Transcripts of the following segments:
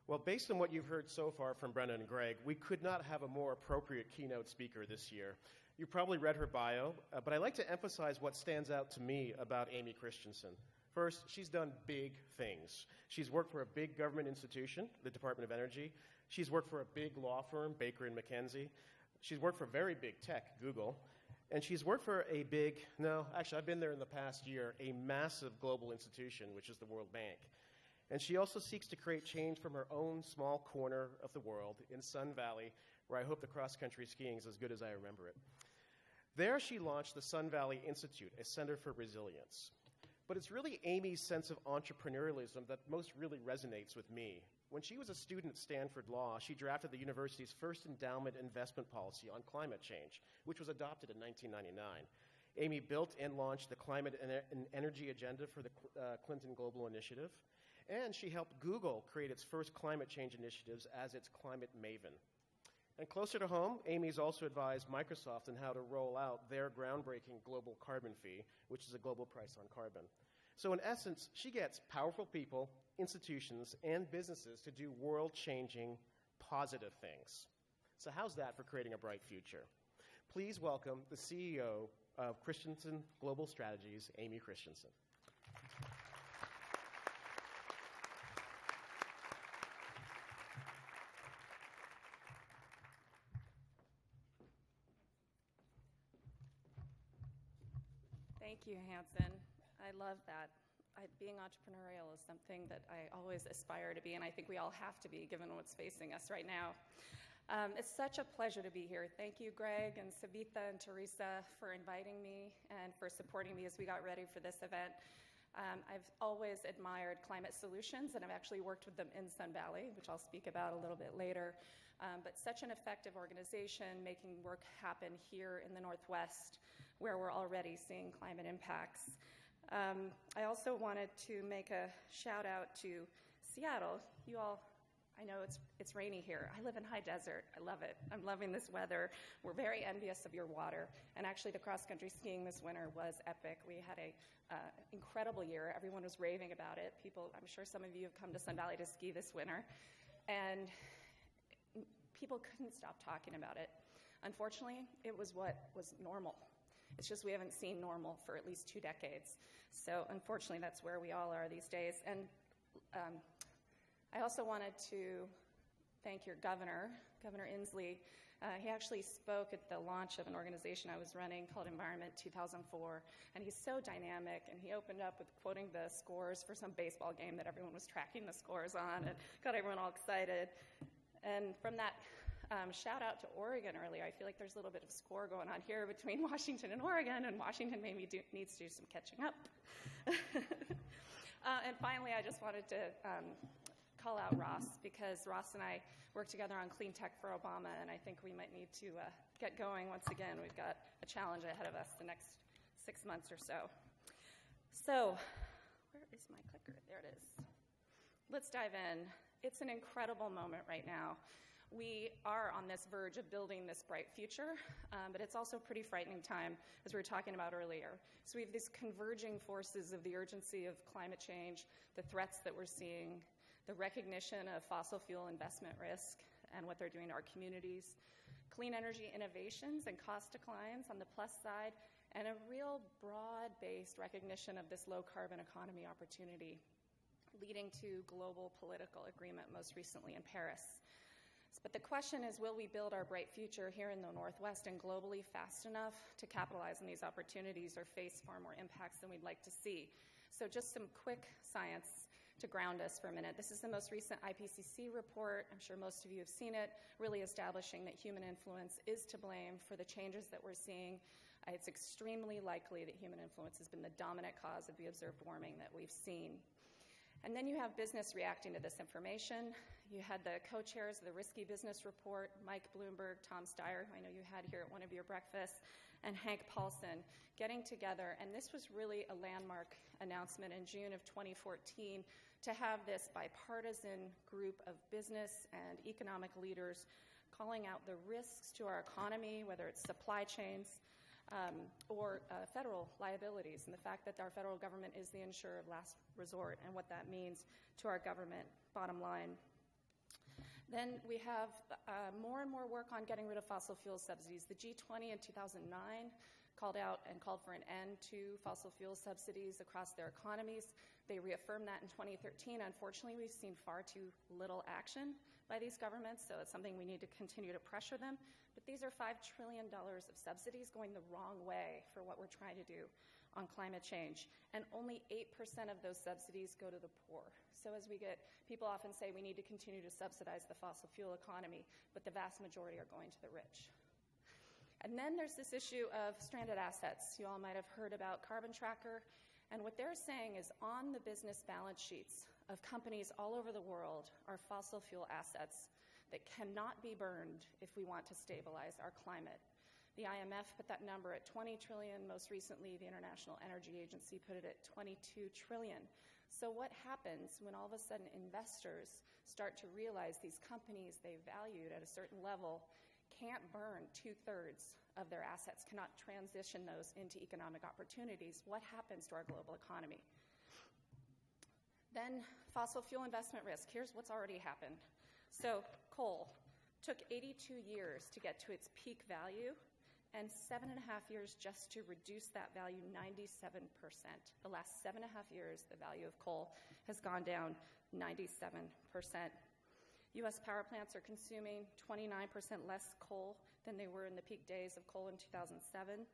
Well, based on what you've heard so far from Brennan and Greg, we could not have a more appropriate keynote speaker this year. You probably read her bio, but I'd like to emphasize what stands out to me about Aimee Christensen. First, she's done big things. She's worked for a big government institution, the Department of Energy. She's worked for a big law firm, Baker & McKenzie. She's worked for very big tech, Google. And she's worked for a big, no, actually I've been there in the past year, a massive global institution, which is the World Bank. And she also seeks to create change from her own small corner of the world in Sun Valley, where I hope the cross-country skiing is as good as I remember it. There she launched the Sun Valley Institute, a center for resilience. But it's really Aimee's sense of entrepreneurialism that most really resonates with me. When she was a student at Stanford Law, she drafted the university's first endowment investment policy on climate change, which was adopted in 1999. Aimee built and launched the climate and energy agenda for the Clinton Global Initiative, and she helped Google create its first climate change initiatives as its climate maven. And closer to home, Aimee's also advised Microsoft on how to roll out their groundbreaking global carbon fee, which is a global price on carbon. So in essence, she gets powerful people, institutions, and businesses to do world-changing, positive things. So how's that for creating a bright future? Please welcome the CEO of Christensen Global Strategies, Aimee Christensen. Thank you, Hanson. I love that. Being entrepreneurial is something that I always aspire to be, and I think we all have to be, given what's facing us right now. It's such a pleasure to be here. Thank you, Greg and Savitha and Teresa, for inviting me and for supporting me as we got ready for this event. I've always admired Climate Solutions, and I've actually worked with them in Sun Valley, which I'll speak about a little bit later. But such an effective organization making work happen here in the Northwest, where we're already seeing climate impacts. I also wanted to make a shout out to Seattle. You all, I know it's rainy here. I live in high desert. I love it. I'm loving this weather. We're very envious of your water. And actually, the cross-country skiing this winter was epic. We had a incredible year. Everyone was raving about it. People, I'm sure some of you have come to Sun Valley to ski this winter. And people couldn't stop talking about it. Unfortunately, it was what was normal. It's just we haven't seen normal for at least 2 decades. So unfortunately, that's where we all are these days. And I also wanted to thank your governor, Governor Inslee. He actually spoke at the launch of an organization I was running called Environment 2004, and he's so dynamic, and he opened up with quoting the scores for some baseball game that everyone was tracking the scores on, and got everyone all excited. And from that shout out to Oregon earlier, I feel like there's a little bit of score going on here between Washington and Oregon, and Washington maybe needs to do some catching up. And finally, I just wanted to call out Ross, because Ross and I worked together on Clean Tech for Obama, and I think we might need to get going once again. We've got a challenge ahead of us the next 6 months or so. So, where is my clicker? There it is. Let's dive in. It's an incredible moment right now. We are on this verge of building this bright future, but it's also a pretty frightening time, as we were talking about earlier. So we have these converging forces of the urgency of climate change, the threats that we're seeing, the recognition of fossil fuel investment risk and what they're doing to our communities, clean energy innovations and cost declines on the plus side, and a real broad-based recognition of this low-carbon economy opportunity, leading to global political agreement, most recently in Paris. But the question is, will we build our bright future here in the Northwest and globally fast enough to capitalize on these opportunities, or face far more impacts than we'd like to see? So just some quick science to ground us for a minute. This is the most recent IPCC report. I'm sure most of you have seen it, really establishing that human influence is to blame for the changes that we're seeing. It's extremely likely that human influence has been the dominant cause of the observed warming that we've seen. And then you have business reacting to this information. You had the co-chairs of the Risky Business Report, Mike Bloomberg, Tom Steyer, who I know you had here at one of your breakfasts, and Hank Paulson getting together. And this was really a landmark announcement in June of 2014 to have this bipartisan group of business and economic leaders calling out the risks to our economy, whether it's supply chains, or federal liabilities, and the fact that our federal government is the insurer of last resort and what that means to our government bottom line. Then we have more and more work on getting rid of fossil fuel subsidies. The G20 in 2009 called for an end to fossil fuel subsidies across their economies. They reaffirmed that in 2013. Unfortunately, we've seen far too little action by these governments, so it's something we need to continue to pressure them. But these are $5 trillion of subsidies going the wrong way for what we're trying to do on climate change. And only 8% of those subsidies go to the poor. So as people often say we need to continue to subsidize the fossil fuel economy, but the vast majority are going to the rich. And then there's this issue of stranded assets. You all might have heard about Carbon Tracker. And what they're saying is on the business balance sheets of companies all over the world are fossil fuel assets that cannot be burned if we want to stabilize our climate. The IMF put that number at 20 trillion. Most recently, the International Energy Agency put it at 22 trillion. So what happens when all of a sudden investors start to realize these companies they valued at a certain level can't burn 2/3 of their assets, cannot transition those into economic opportunities? What happens to our global economy? Then fossil fuel investment risk. Here's what's already happened. So coal took 82 years to get to its peak value and 7.5 years just to reduce that value 97%. The last 7.5 years, the value of coal has gone down 97%. U.S. power plants are consuming 29% less coal than they were in the peak days of coal in 2007.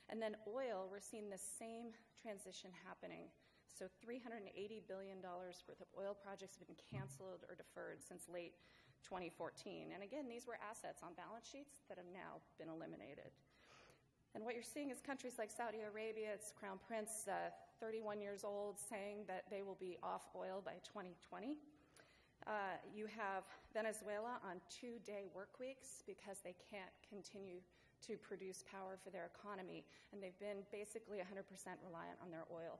And then oil, we're seeing the same transition happening. So $380 billion worth of oil projects have been canceled or deferred since late 2014. And again, these were assets on balance sheets that have now been eliminated. And what you're seeing is countries like Saudi Arabia, its crown prince, 31 years old, saying that they will be off oil by 2020. You have Venezuela on 2-day work weeks because they can't continue to produce power for their economy, and they've been basically 100% reliant on their oil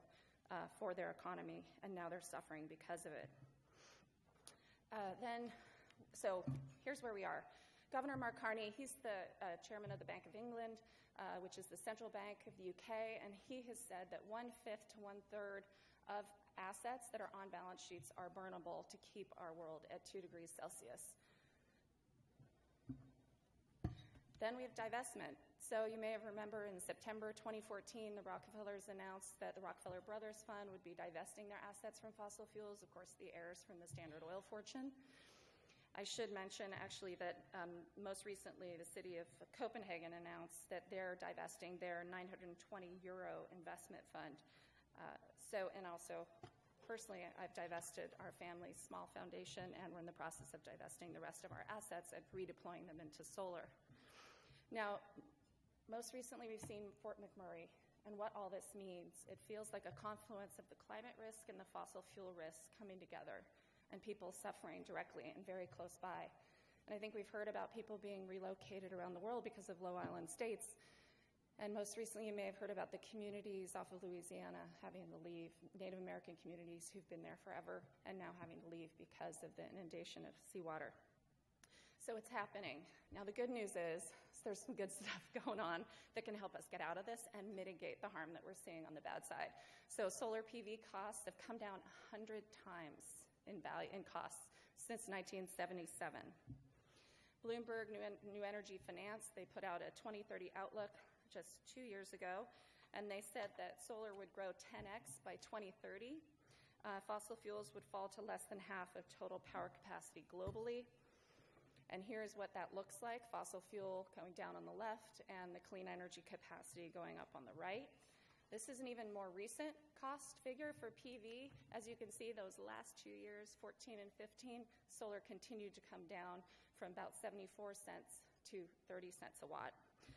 for their economy, and now they're suffering because of it. So here's where we are. Governor Mark Carney, he's the chairman of the Bank of England, which is the central bank of the UK, and he has said that 1/5 to 1/3 of assets that are on balance sheets are burnable to keep our world at 2 degrees Celsius. Then we have divestment. So you may have remember in September 2014, the Rockefellers announced that the Rockefeller Brothers Fund would be divesting their assets from fossil fuels, of course, the heirs from the Standard Oil fortune. I should mention, actually, that most recently the city of Copenhagen announced that they're divesting their €920 investment fund. And also, personally, I've divested our family's small foundation, and we're in the process of divesting the rest of our assets and redeploying them into solar. Now, most recently we've seen Fort McMurray and what all this means. It feels like a confluence of the climate risk and the fossil fuel risk coming together, and people suffering directly and very close by. And I think we've heard about people being relocated around the world because of low island states. And most recently, you may have heard about the communities off of Louisiana having to leave, Native American communities who've been there forever and now having to leave because of the inundation of seawater. So it's happening. Now, the good news is there's some good stuff going on that can help us get out of this and mitigate the harm that we're seeing on the bad side. So solar PV costs have come down 100 times in value in costs since 1977. Bloomberg New Energy Finance, they put out a 2030 outlook just 2 years ago, and they said that solar would grow 10x by 2030. Fossil fuels would fall to less than half of total power capacity globally. And here's what that looks like. Fossil fuel going down on the left and the clean energy capacity going up on the right. This is an even more recent cost figure for PV. As you can see, those last 2 years, 14 and 15, solar continued to come down from about 74 cents to 30 cents a watt.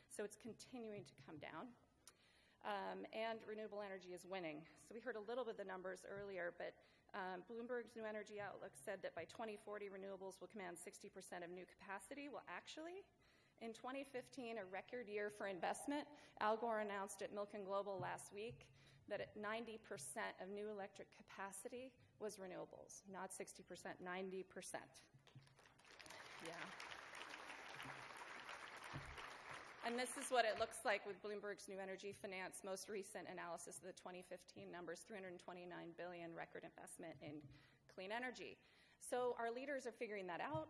So it's continuing to come down. And renewable energy is winning. So we heard a little bit of the numbers earlier, but Bloomberg's New Energy Outlook said that by 2040, renewables will command 60% of new capacity. Well, actually, in 2015, a record year for investment, Al Gore announced at Milken Global last week that 90% of new electric capacity was renewables, not 60%, 90%. Yeah. And this is what it looks like with Bloomberg's New Energy Finance most recent analysis of the 2015 numbers, $329 billion record investment in clean energy. So our leaders are figuring that out.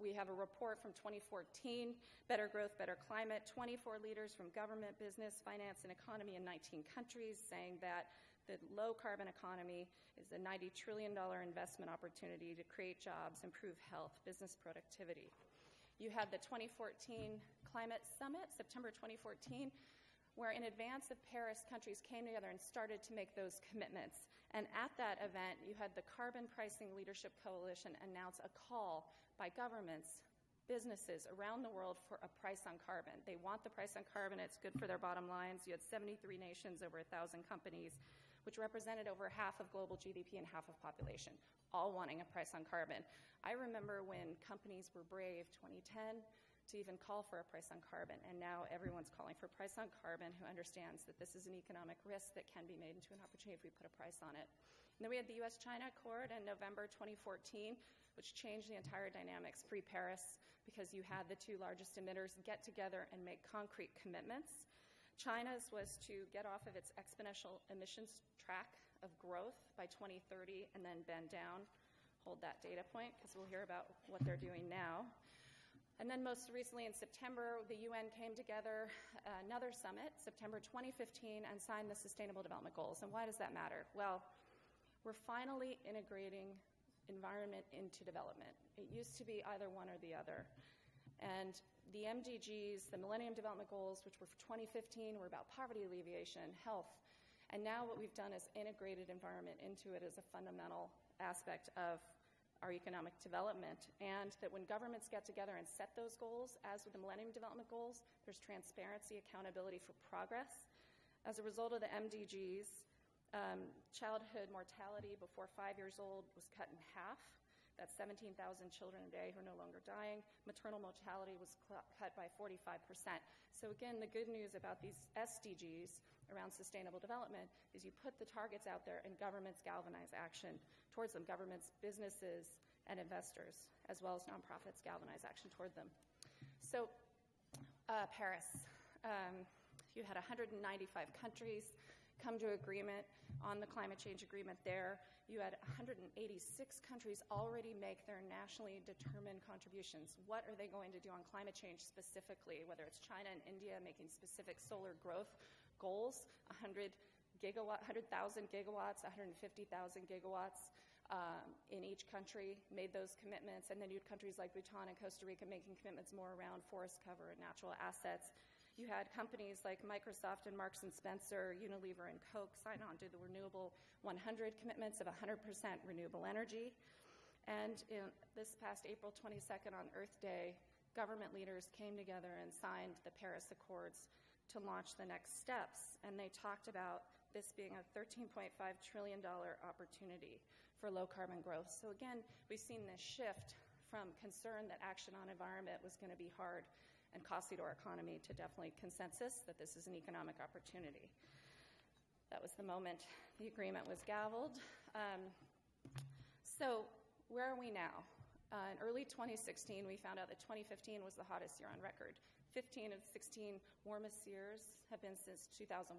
We have a report from 2014, Better Growth, Better Climate, 24 leaders from government, business, finance, and economy in 19 countries saying that the low-carbon economy is a $90 trillion investment opportunity to create jobs, improve health, business productivity. You had the 2014 Climate Summit, September 2014, where in advance of Paris, countries came together and started to make those commitments. And at that event, you had the Carbon Pricing Leadership Coalition announce a call by governments, businesses around the world for a price on carbon. They want the price on carbon. It's good for their bottom lines. You had 73 nations, over 1,000 companies, which represented over half of global GDP and half of population, all wanting a price on carbon. I remember when companies were brave, 2010, to even call for a price on carbon, and now everyone's calling for a price on carbon who understands that this is an economic risk that can be made into an opportunity if we put a price on it. And then we had the U.S.-China Accord in November 2014, which changed the entire dynamics pre-Paris because you had the two largest emitters get together and make concrete commitments. China's was to get off of its exponential emissions track of growth by 2030 and then bend down. Hold that data point because we'll hear about what they're doing now. And then most recently in September, the UN came together, another summit, September 2015, and signed the Sustainable Development Goals. And why does that matter? Well, we're finally integrating environment into development. It used to be either one or the other. And the MDGs, the Millennium Development Goals, which were for 2015, were about poverty alleviation, health. And now what we've done is integrated environment into it as a fundamental aspect of our economic development, and that when governments get together and set those goals, as with the Millennium Development Goals, there's transparency, accountability for progress. As a result of the MDGs, childhood mortality before 5 years old was cut in half. That's 17,000 children a day who are no longer dying. Maternal mortality was cut by 45%. So again, the good news about these SDGs around sustainable development is you put the targets out there and governments galvanize action towards them. Governments, businesses, and investors, as well as nonprofits, galvanize action toward them. So Paris, you had 195 countries come to agreement on the climate change agreement there. You had 186 countries already make their nationally determined contributions. What are they going to do on climate change specifically, whether it's China and India making specific solar growth goals, 100,000 gigawatts, 150,000 gigawatts in each country made those commitments. And then you had countries like Bhutan and Costa Rica making commitments more around forest cover and natural assets. You had companies like Microsoft and Marks & Spencer, Unilever, and Coke sign on to the Renewable 100 commitments of 100% renewable energy. And this past April 22nd on Earth Day, government leaders came together and signed the Paris Accords to launch the next steps. And they talked about this being a $13.5 trillion opportunity for low-carbon growth. So again, we've seen this shift from concern that action on environment was going to be hard and costly to our economy to definitely consensus that this is an economic opportunity. That was the moment the agreement was gavelled. So where are we now? In early 2016, we found out that 2015 was the hottest year on record. 15 of 16 warmest years have been since 2001.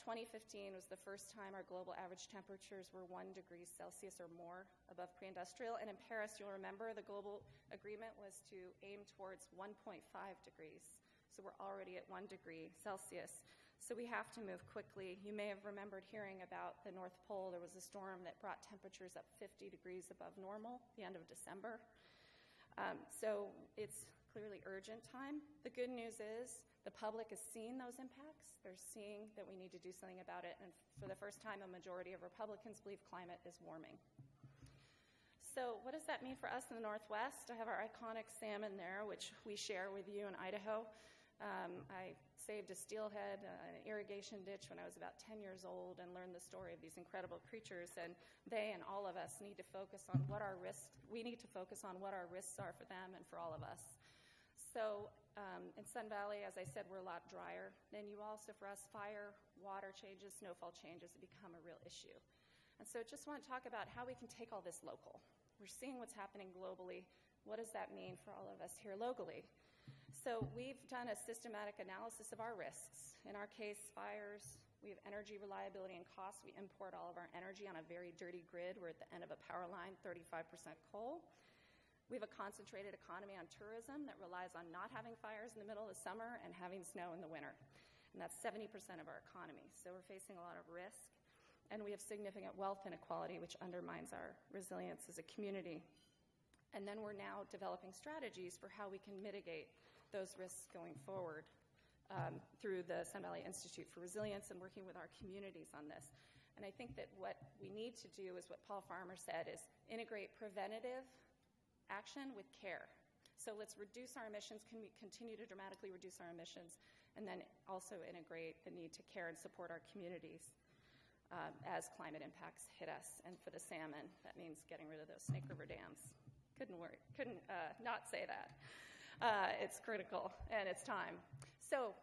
2015 was the first time our global average temperatures were 1 degree Celsius or more above pre-industrial. And in Paris, you'll remember the global agreement was to aim towards 1.5 degrees. So we're already at 1 degree Celsius. So we have to move quickly. You may have remembered hearing about the North Pole. There was a storm that brought temperatures up 50 degrees above normal at the end of December. So it's clearly urgent time. The good news is the public is seeing those impacts. They're seeing that we need to do something about it. And for the first time, a majority of Republicans believe climate is warming. So what does that mean for us in the Northwest? I have our iconic salmon there, which we share with you in Idaho. I saved a steelhead, an irrigation ditch when I was about 10 years old and learned the story of these incredible creatures. And they and all of us need to focus on what our risks, we need to focus on what our risks are for them and for all of us. So in Sun Valley, as I said, we're a lot drier. Then you also, for us, fire, water changes, snowfall changes have become a real issue. And so just want to talk about how we can take all this local. We're seeing what's happening globally. What does that mean for all of us here locally? So we've done a systematic analysis of our risks. In our case, fires, We have energy reliability and costs. We import all of our energy on a very dirty grid. We're at the end of a power line, 35% coal. We have a concentrated economy on tourism that relies on not having fires in the middle of the summer and having snow in the winter. And that's 70% of our economy. So we're facing a lot of risk. And we have significant wealth inequality, which undermines our resilience as a community. And then we're now developing strategies for how we can mitigate those risks going forward through the Sun Valley Institute for Resilience and working with our communities on this. And I think that what we need to do is what Paul Farmer said, is integrate preventative action with care. So let's reduce our emissions, can we continue to dramatically reduce our emissions, and then also integrate the need to care and support our communities as climate impacts hit us. And for the salmon, that means getting rid of those Snake River dams. Couldn't not say that. It's critical, and it's time. So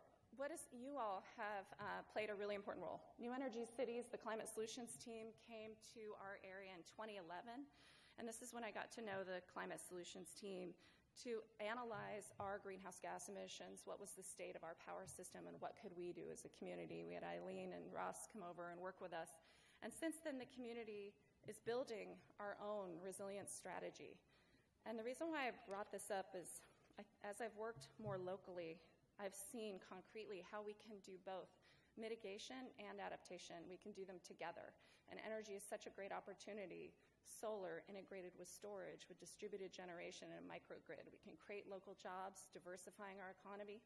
you all have played a really important role. New Energy Cities, the Climate Solutions team, came to our area in 2011, and this is when I got to know the Climate Solutions team to analyze our greenhouse gas emissions, what was the state of our power system, and what could we do as a community. We had Eileen and Ross come over and work with us. And since then, the community is building our own resilience strategy. And the reason why I brought this up is, as I've worked more locally, I've seen concretely how we can do both mitigation and adaptation. We can do them together. And energy is such a great opportunity. Solar integrated with storage, with distributed generation and a microgrid. We can create local jobs, diversifying our economy,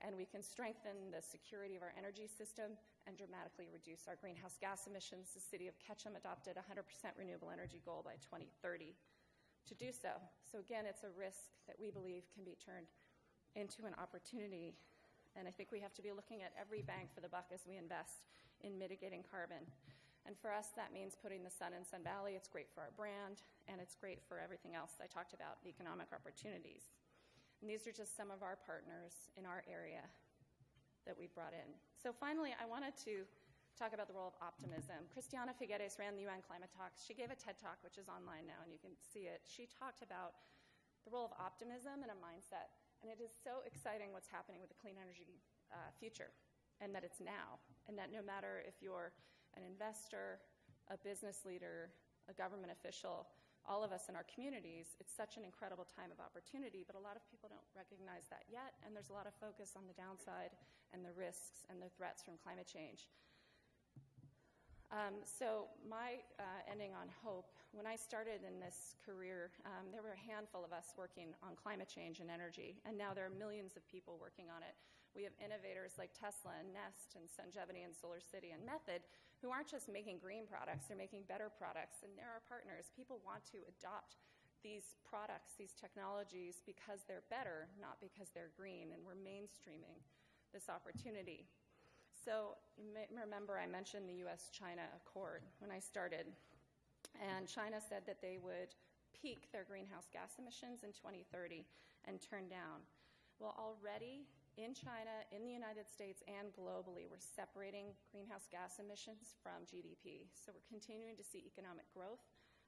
and we can strengthen the security of our energy system and dramatically reduce our greenhouse gas emissions. The city of Ketchum adopted a 100% renewable energy goal by 2030 to do so. So again, it's a risk that we believe can be turned into an opportunity. And I think we have to be looking at every bang for the buck as we invest in mitigating carbon. And for us, that means putting the sun in Sun Valley. It's great for our brand, and it's great for everything else I talked about, the economic opportunities. And these are just some of our partners in our area that we brought in. So finally, I wanted to talk about the role of optimism. Christiana Figueres ran the UN Climate Talks. She gave a TED Talk, which is online now, and you can see it. She talked about the role of optimism and a mindset. And it is so exciting what's happening with the clean energy future, and that it's now, and that no matter if you're an investor, a business leader, a government official, all of us in our communities, it's such an incredible time of opportunity, but a lot of people don't recognize that yet, and there's a lot of focus on the downside and the risks and the threats from climate change. So my ending on hope, when I started in this career, there were a handful of us working on climate change and energy, and now there are millions of people working on it. We have innovators like Tesla and Nest and Sungevity and Solar City and Method who aren't just making green products, they're making better products, and they're our partners. People want to adopt these products, these technologies, because they're better, not because they're green, and we're mainstreaming this opportunity. So you may remember I mentioned the U.S.-China Accord when I started, and China said that they would peak their greenhouse gas emissions in 2030 and turn down. Well, already in China, in the United States, and globally, we're separating greenhouse gas emissions from GDP. So we're continuing to see economic growth,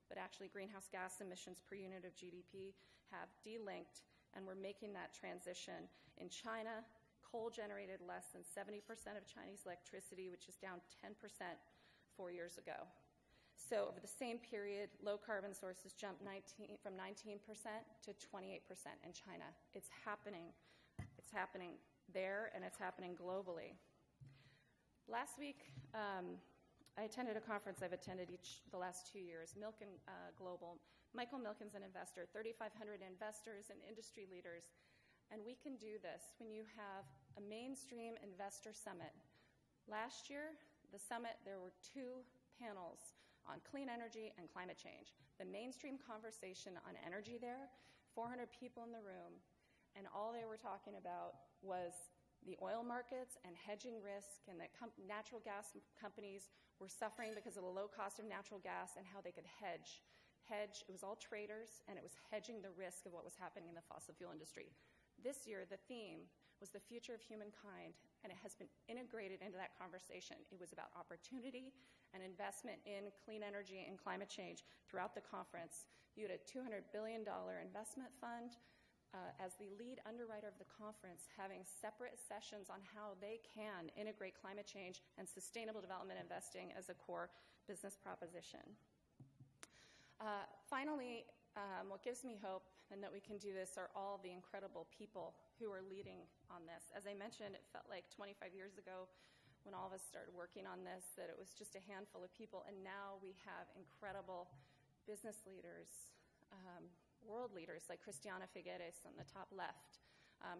but actually greenhouse gas emissions per unit of GDP have delinked, and we're making that transition. In China, coal generated less than 70% of Chinese electricity, which is down 10% 4 years ago. So over the same period, low-carbon sources jumped from 19% to 28% in China. It's happening. It's happening there, and it's happening globally. Last week, I attended a conference I've attended the last 2 years, Milken Global. Michael Milken's an investor, 3,500 investors and industry leaders. And we can do this when you have a mainstream investor summit. Last year, the summit, there were 2 panels on clean energy and climate change. The mainstream conversation on energy there, 400 people in the room, and all they were talking about was the oil markets and hedging risk, and that natural gas companies were suffering because of the low cost of natural gas and how they could hedge. It was all traders, and it was hedging the risk of what was happening in the fossil fuel industry. This year, the theme was the future of humankind, and it has been integrated into that conversation. It was about opportunity and investment in clean energy and climate change throughout the conference. You had a $200 billion investment fund, as the lead underwriter of the conference, having separate sessions on how they can integrate climate change and sustainable development investing as a core business proposition. Finally, what gives me hope and that we can do this are all the incredible people who are leading on this. As I mentioned, it felt like 25 years ago when all of us started working on this that it was just a handful of people, and now we have incredible business leaders, world leaders like Christiana Figueres on the top left,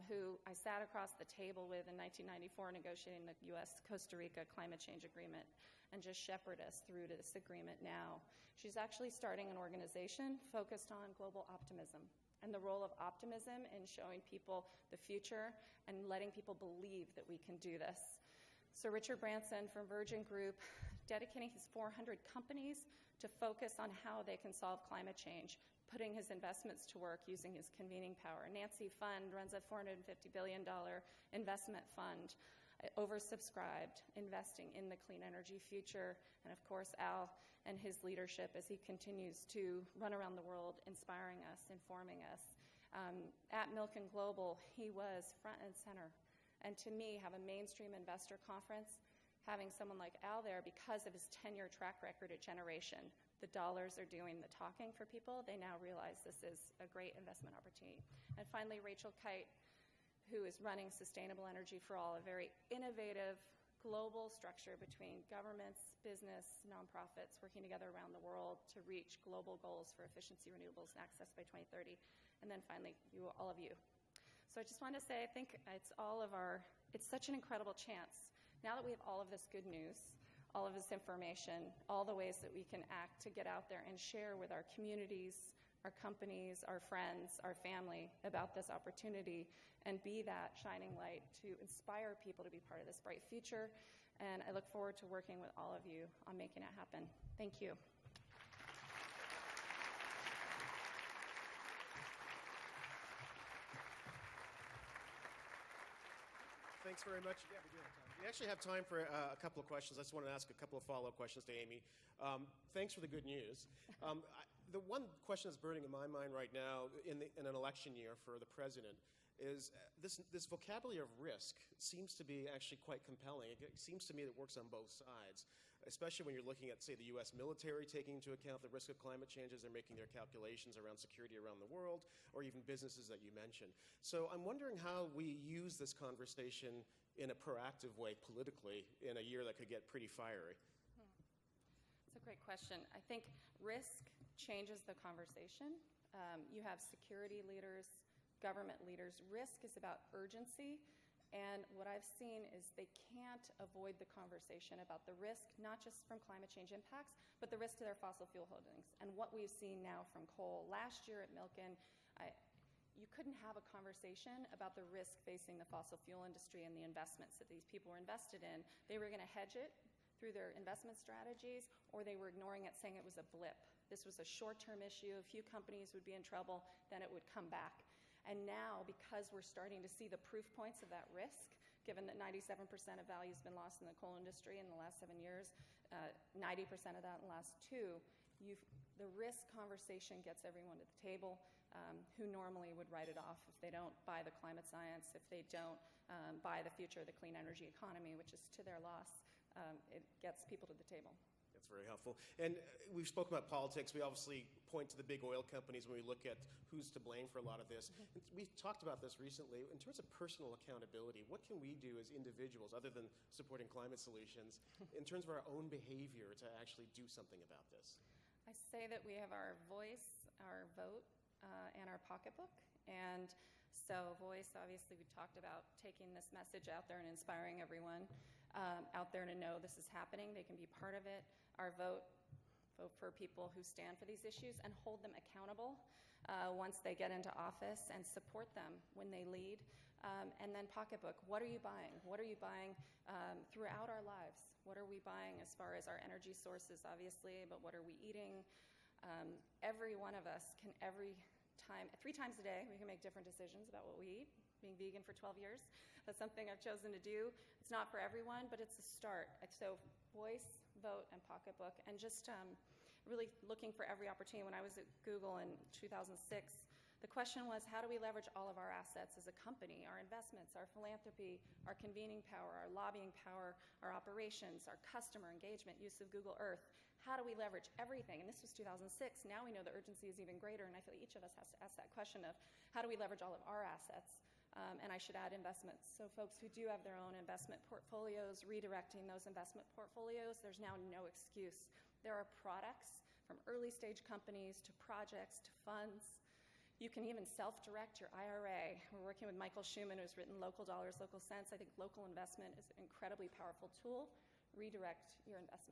who I sat across the table with in 1994 negotiating the U.S.-Costa Rica climate change agreement and just shepherd us through to this agreement now. She's actually starting an organization focused on global optimism and the role of optimism in showing people the future and letting people believe that we can do this. So Richard Branson from Virgin Group dedicating his 400 companies to focus on how they can solve climate change, putting his investments to work using his convening power. Nancy Fund runs a $450 billion investment fund, oversubscribed, investing in the clean energy future. And of course, Al and his leadership as he continues to run around the world, inspiring us, informing us. At Milken Global, he was front and center. And to me, have a mainstream investor conference, having someone like Al there because of his 10-year track record at Generation. The dollars are doing the talking for people. They now realize this is a great investment opportunity. And finally, Rachel Kite, who is running Sustainable Energy for All, a very innovative global structure between governments, business, nonprofits working together around the world to reach global goals for efficiency, renewables, and access by 2030. And then finally, all of you. So I just want to say I think it's such an incredible chance. Now that we have all of this good news, all of this information, all the ways that we can act to get out there and share with our communities, our companies, our friends, our family about this opportunity and be that shining light to inspire people to be part of this bright future. And I look forward to working with all of you on making it happen. Thank you. Thanks very much. Yeah, we do have time. We actually have time for a couple of questions. I just want to ask a couple of follow-up questions to Aimee. Thanks for the good news. The one question that's burning in my mind right now in an election year for the president is this vocabulary of risk seems to be actually quite compelling. It seems to me that it works on both sides, especially when you're looking at, say, the U.S. military taking into account the risk of climate change as they're making their calculations around security around the world, or even businesses that you mentioned. So I'm wondering how we use this conversation in a proactive way politically in a year that could get pretty fiery. That's a great question. I think risk changes the conversation. You have security leaders, government leaders. Risk is about urgency. And what I've seen is they can't avoid the conversation about the risk, not just from climate change impacts, but the risk to their fossil fuel holdings. And what we've seen now from coal. Last year at Milken, you couldn't have a conversation about the risk facing the fossil fuel industry and the investments that these people were invested in. They were going to hedge it through their investment strategies, or they were ignoring it, saying it was a blip. This was a short-term issue. A few companies would be in trouble, then it would come back. And now, because we're starting to see the proof points of that risk, given that 97% of value has been lost in the coal industry in the last 7 years, 90% of that in the last 2, the risk conversation gets everyone to the table who normally would write it off if they don't buy the climate science, if they don't buy the future of the clean energy economy, which is to their loss. It gets people to the table. That's very helpful. And we've spoken about politics. We obviously point to the big oil companies when we look at who's to blame for a lot of this. We've talked about this recently. In terms of personal accountability, what can we do as individuals, other than supporting climate solutions, in terms of our own behavior to actually do something about this? I say that we have our voice, our vote, and our pocketbook. And so voice, obviously, we talked about taking this message out there and inspiring everyone out there to know this is happening. They can be part of it. Our vote for people who stand for these issues and hold them accountable once they get into office and support them when they lead. And then pocketbook. What are you buying? What are you buying throughout our lives? What are we buying as far as our energy sources, obviously, but what are we eating? Every one of us can 3 times a day, we can make different decisions about what we eat. Being vegan for 12 years, that's something I've chosen to do. It's not for everyone, but it's a start. So voice, vote, and pocketbook, and just really looking for every opportunity. When I was at Google in 2006, The question was, how do we leverage all of our assets as a company, our investments, our philanthropy, our convening power, our lobbying power, our operations, our customer engagement, use of Google Earth? How do we leverage everything? And this was 2006. Now we know the urgency is even greater, and I feel each of us has to ask that question of, how do we leverage all of our assets? And I should add investments. So folks who do have their own investment portfolios, redirecting those investment portfolios, there's now no excuse. There are products from early stage companies to projects to funds. You can even self-direct your IRA. We're working with Michael Schuman, who's written Local Dollars, Local Cents. I think local investment is an incredibly powerful tool. Redirect your investment.